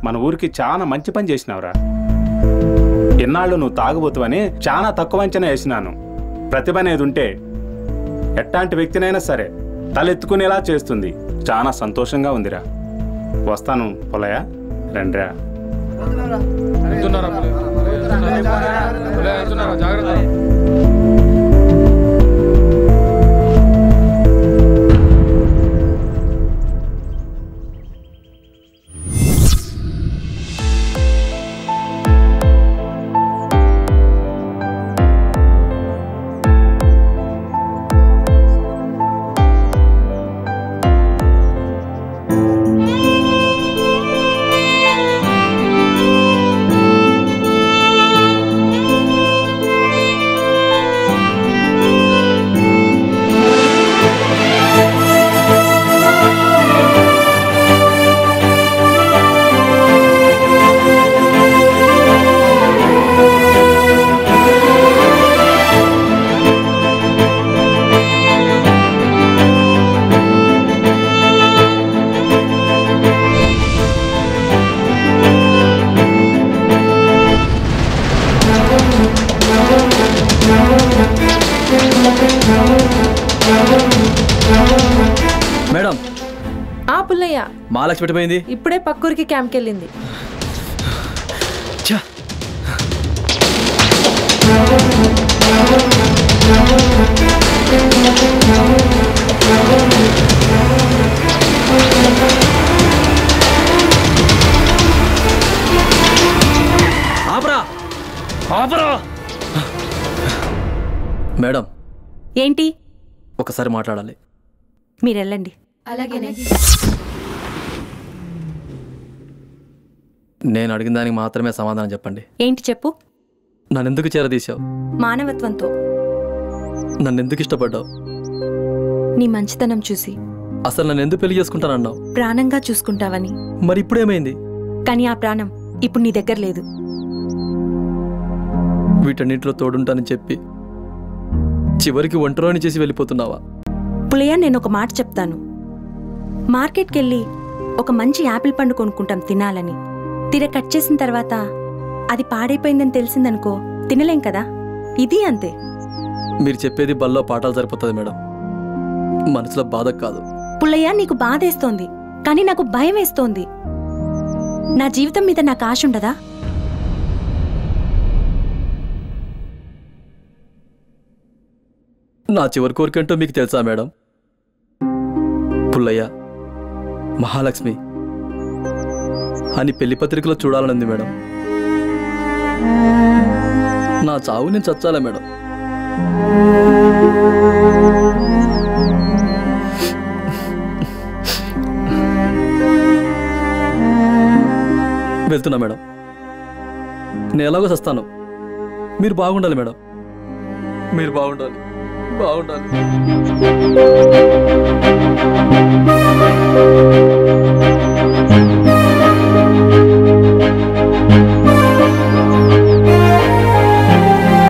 మన ఊరికి చాలా మంచి పని చేసినావురా. ఎన్నాళ్ళు నువ్వు తాగుబోతువని చాలా తక్కువ అంచనా వేసినాను. ప్రతిభ అనేది ఉంటే ఎట్లాంటి వ్యక్తినైనా సరే తలెత్తుకునేలా చేస్తుంది. చాలా సంతోషంగా ఉందిరా. వస్తాను పుల్లయ్య, రండిరా. జాగ్రత్త. మేడం. పుల్లయ్య, మహాలక్ష్మి పెట్టిపోయింది. ఇప్పుడే పక్కూరికి క్యాంప్కి వెళ్ళింది. మేడం, ఏంటి? ఒకసారి మాట్లాడాలి. మీరెళ్ళండి. అలాగేనే. నేను అడిగిన దానికి మాత్రమే సమాధానం చెప్పండి. ఏంటి చెప్పు. నన్నెందుకు చేరదీశావు? మానవత్వంతో. నన్నెందుకు ఇష్టపడ్డావు? నీ మంచితనం చూసి. అసలు నన్ను ఎందుకు పెళ్లి చేసుకుంటానన్నావు? ప్రాణంగా చూసుకుంటావని. మరి ఇప్పుడేమైంది? కానీ ఆ ప్రాణం ఇప్పుడు నీ దగ్గర లేదు. వీటన్నింటిలో తోడుంటానని చెప్పి చివరికి ఒంటరిని చేసి వెళ్ళిపోతున్నావా? పుల్లయ్య, నేను ఒక మాట చెప్తాను. మార్కెట్కి వెళ్ళి ఒక మంచి యాపిల్ పండు కొనుక్కుంటాం తినాలని. తీర కట్ చేసిన తర్వాత అది పాడైపోయిందని తెలిసిందనుకో, తినలేం కదా. ఇది అంతే. మీరు చెప్పేది బల్లో పాఠాలు సరిపోతుంది మేడం, మనసులో బాధ కాదు. పుల్లయ్య, నీకు బాధేస్తోంది, కానీ నాకు భయం వేస్తోంది. నా జీవితం మీద నాకు ఆశ ఉండదా? నా చివరి కోరికంటూ మీకు తెలుసా మేడం? పుల్లయ్య, మహాలక్ష్మి అని పెళ్లి పత్రికలో చూడాలనుంది మేడం. నా చావు నేను చచ్చాలా మేడం? వెళ్తున్నా మేడం. నేను ఎలాగో చస్తాను. మీరు బాగుండాలి మేడం. మీరు బాగుండాలి. బాగుండాలి.